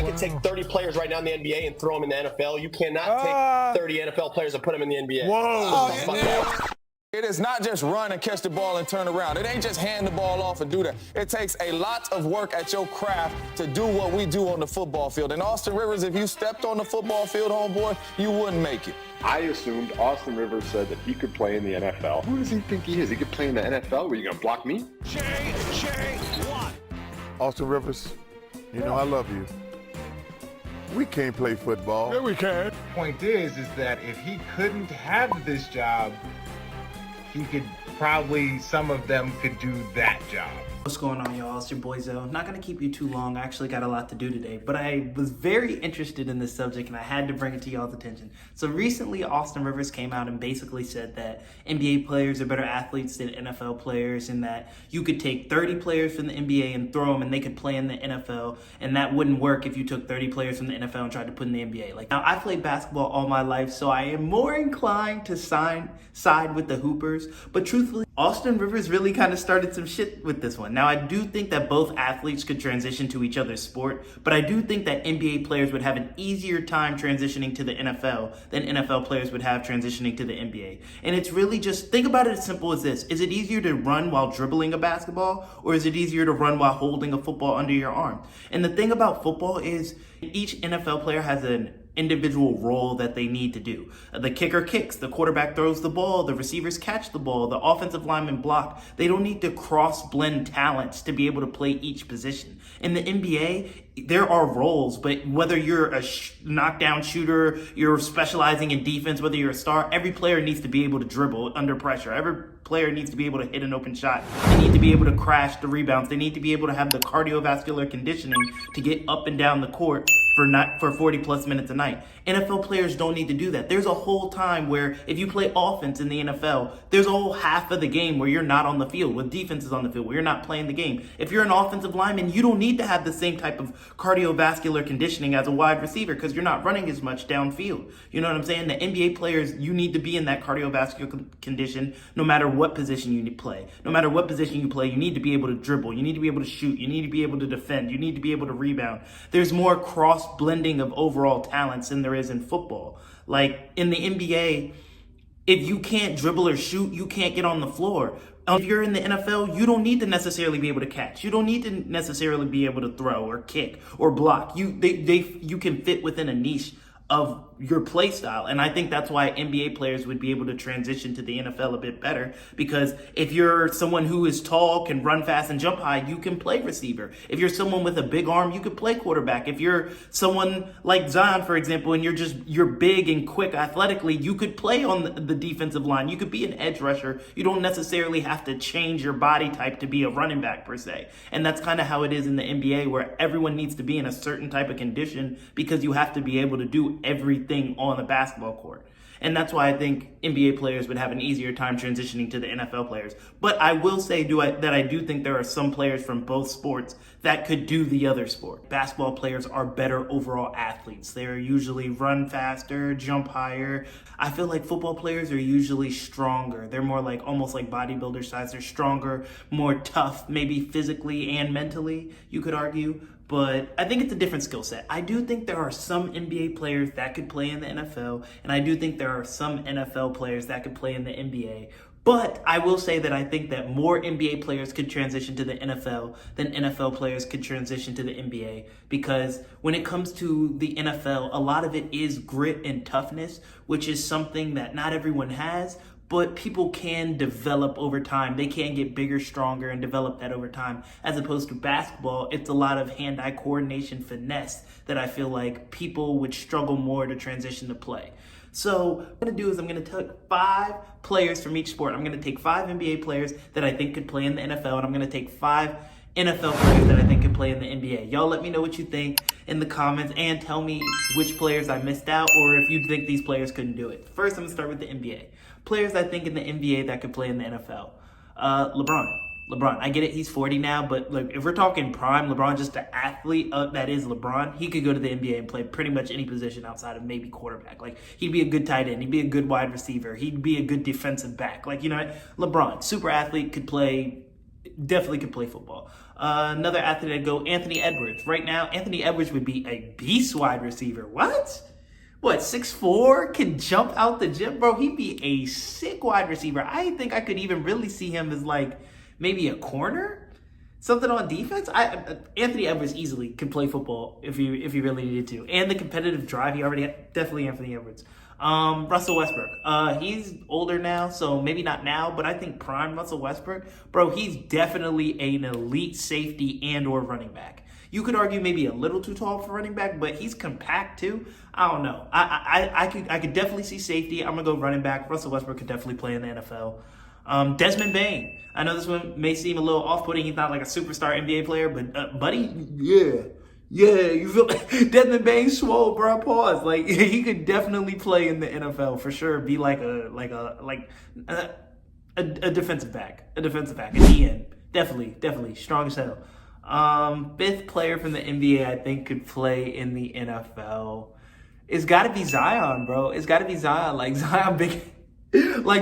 could take 30 players right now in the NBA and throw them in the NFL. You cannot take 30 NFL players and put them in the NBA. Whoa. It is not just run and catch the ball and turn around. It ain't just hand the ball off and do that. It takes a lot of work at your craft to do what we do on the football field. And Austin Rivers, if you stepped on the football field, homeboy, you wouldn't make it. I assumed Austin Rivers said that he could play in the NFL. Who does he think he is? He could play in the NFL? Were you going to block me? J1. Austin Rivers, you know I love you. We can't play football. Yeah, we can. Point is that if he couldn't have this job, he could probably, some of them could do that job. What's going on, y'all? It's your boy Zoe. Not gonna keep you too long. I actually got a lot to do today, but I was very interested in this subject and I had to bring it to y'all's attention. So recently, Austin Rivers came out and basically said that NBA players are better athletes than NFL players, and that you could take 30 players from the NBA and throw them and they could play in the NFL, and that wouldn't work if you took 30 players from the NFL and tried to put in the NBA. Like, now, I played basketball all my life, so I am more inclined to side with the Hoopers, but truthfully, Austin Rivers really kind of started some shit with this one. Now, I do think that both athletes could transition to each other's sport, but I do think that NBA players would have an easier time transitioning to the NFL than NFL players would have transitioning to the NBA. And it's really just, think about it as simple as this. Is it easier to run while dribbling a basketball, or is it easier to run while holding a football under your arm? And the thing about football is each NFL player has an individual role that they need to do. The kicker kicks, the quarterback throws the ball, the receivers catch the ball, the offensive linemen block. They don't need to cross-blend talents to be able to play each position. In the NBA, there are roles, but whether you're a knockdown shooter, you're specializing in defense, whether you're a star, every player needs to be able to dribble under pressure. Every player needs to be able to hit an open shot. They need to be able to crash the rebounds. They need to be able to have the cardiovascular conditioning to get up and down the court for 40 plus minutes a night. NFL players don't need to do that. There's a whole time where if you play offense in the NFL, there's a whole half of the game where you're not on the field, with defenses on the field, where you're not playing the game. If you're an offensive lineman, you don't need to have the same type of cardiovascular conditioning as a wide receiver because you're not running as much downfield. You know what I'm saying? The NBA players, you need to be in that cardiovascular condition no matter what position you play. No matter what position you play, you need to be able to dribble. You need to be able to shoot. You need to be able to defend. You need to be able to rebound. There's more cross-blending of overall talents than there is in football. Like in the NBA, if you can't dribble or shoot, you can't get on the floor. If you're in the NFL, you don't need to necessarily be able to catch. You don't need to necessarily be able to throw or kick or block. You can fit within a niche of your play style. And I think that's why NBA players would be able to transition to the NFL a bit better, because if you're someone who is tall, can run fast and jump high, you can play receiver. If you're someone with a big arm, you could play quarterback. If you're someone like Zion, for example, and you're big and quick athletically, you could play on the defensive line. You could be an edge rusher. You don't necessarily have to change your body type to be a running back per se. And that's kind of how it is in the NBA, where everyone needs to be in a certain type of condition because you have to be able to do everything on the basketball court. And that's why I think NBA players would have an easier time transitioning to the NFL players. But I will say that I do think there are some players from both sports that could do the other sport. Basketball players are better overall athletes. They're usually run faster, jump higher. I feel like football players are usually stronger. They're more like almost like bodybuilder size. They're stronger, more tough, maybe physically and mentally, you could argue. But I think it's a different skill set. I do think there are some NBA players that could play in the NFL, and I do think there are some NFL players that could play in the NBA. But I will say that I think that more NBA players could transition to the NFL than NFL players could transition to the NBA, because when it comes to the NFL, a lot of it is grit and toughness, which is something that not everyone has, but people can develop over time. They can get bigger, stronger, and develop that over time. As opposed to basketball, it's a lot of hand-eye coordination, finesse, that I feel like people would struggle more to transition to play. So what I'm going to do is I'm going to take 5 players from each sport. I'm going to take 5 NBA players that I think could play in the NFL, and I'm going to take 5 NFL players that I think could play in the NBA. Y'all let me know what you think in the comments, and tell me which players I missed out, or if you think these players couldn't do it. First, I'm going to start with the NBA. Players I think in the NBA that could play in the NFL. LeBron. I get it, he's 40 now, but look, if we're talking prime, LeBron, just the athlete that is LeBron, he could go to the NBA and play pretty much any position outside of maybe quarterback. Like, he'd be a good tight end, he'd be a good wide receiver, he'd be a good defensive back. Like, you know, LeBron, super athlete, could play definitely could play football. Another athlete I'd go, Anthony Edwards. Right now, Anthony Edwards would be a beast wide receiver. What? What, 6'4", can jump out the gym? Bro, he'd be a sick wide receiver. I think I could even really see him as like maybe a corner, something on defense. Anthony Edwards easily could play football if he really needed to. And the competitive drive he already had, definitely Anthony Edwards. Russell Westbrook. He's older now, so maybe not now, but I think prime Russell Westbrook, bro, he's definitely an elite safety and or running back. You could argue maybe a little too tall for running back, but he's compact too. I don't know. I could definitely see safety. I'm gonna go running back. Russell Westbrook could definitely play in the NFL. Desmond Bain. I know this one may seem a little off-putting. He's not like a superstar NBA player, but buddy, yeah, you feel Desmond Bain swole, bro. Pause. Like he could definitely play in the NFL for sure. Be like a defensive back, a DN. Definitely strong as hell. Fifth player from the NBA I think could play in the NFL. It's got to be Zion, bro. It's got to be Zion. Like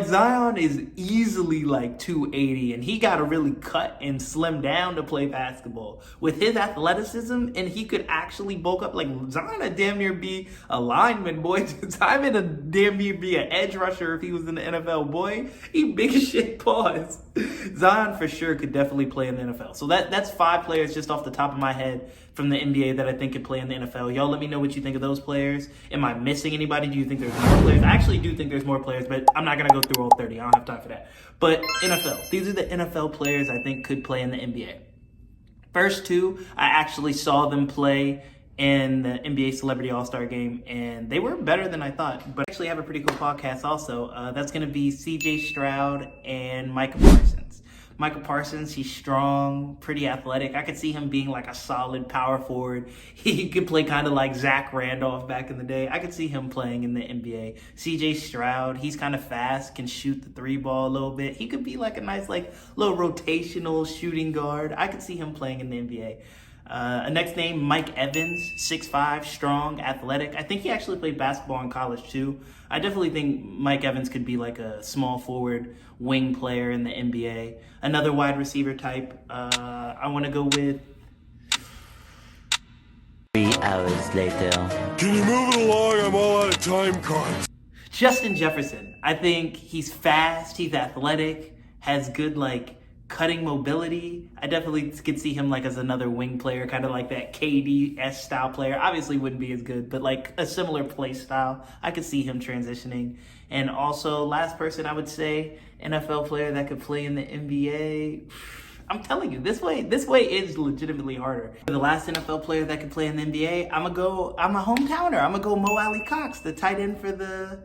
Zion is easily like 280, and he got to really cut and slim down to play basketball. With his athleticism, and he could actually bulk up. Like Zion would damn near be a lineman, boy. Zion would damn near be an edge rusher if he was in the NFL, boy. He big as shit, pause. Zion for sure could definitely play in the NFL. So that's 5 players just off the top of my head from the NBA that I think could play in the NFL. Y'all let me know what you think of those players. Am I missing anybody? Do you think there's more players? I actually do think there's more players, but I'm not going to go through all 30. I don't have time for that. But NFL. These are the NFL players I think could play in the NBA. First 2, I actually saw them play in the NBA Celebrity All-Star Game, and they were better than I thought. But I actually have a pretty cool podcast also. That's going to be CJ Stroud and Micah Parsons. Micah Parsons, he's strong, pretty athletic. I could see him being like a solid power forward. He could play kind of like Zach Randolph back in the day. I could see him playing in the NBA. CJ Stroud, he's kind of fast, can shoot the 3 ball a little bit. He could be like a nice like little rotational shooting guard. I could see him playing in the NBA. Next name, Mike Evans, 6'5", strong, athletic. I think he actually played basketball in college too. I definitely think Mike Evans could be like a small forward wing player in the NBA. Another wide receiver type, I want to go with... 3 hours later. Can you move it along? I'm all out of time cards. Justin Jefferson. I think he's fast, he's athletic, has good like cutting mobility. I definitely could see him like as another wing player, kind of like that KD-esque style player. Obviously wouldn't be as good, but like a similar play style. I could see him transitioning. And also, last person I would say, NFL player that could play in the NBA. I'm telling you, this way is legitimately harder. The last NFL player that could play in the NBA, I'm a hometowner. I'm gonna go Mo Alley Cox, the tight end for the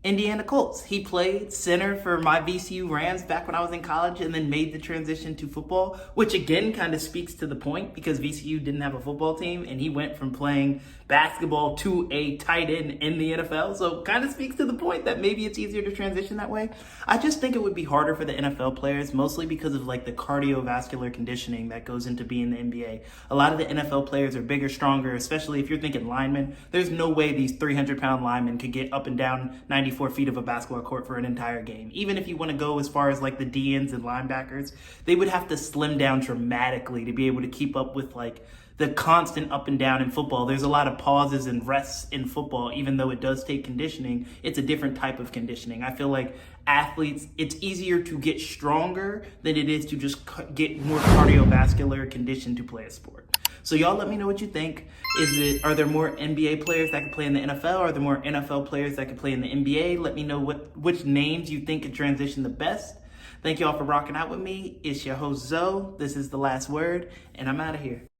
Indiana Colts. He played center for my VCU Rams back when I was in college and then made the transition to football, which again kind of speaks to the point because VCU didn't have a football team and he went from playing basketball to a tight end in the NFL. So kind of speaks to the point that maybe it's easier to transition that way. I just think it would be harder for the NFL players, mostly because of like the cardiovascular conditioning that goes into being the NBA. A lot of the NFL players are bigger, stronger, especially if you're thinking linemen. There's no way these 300-pound linemen could get up and down 94 feet of a basketball court for an entire game. Even if you want to go as far as like the DNs and linebackers, they would have to slim down dramatically to be able to keep up with like the constant up and down in football. There's a lot of pauses and rests in football, even though it does take conditioning. It's a different type of conditioning. I feel like athletes, it's easier to get stronger than it is to just get more cardiovascular condition to play a sport. So y'all let me know what you think. Are there more NBA players that can play in the NFL? Are there more NFL players that can play in the NBA? Let me know which names you think could transition the best. Thank y'all for rocking out with me. It's your host Zoe. This is The Last Word, and I'm out of here.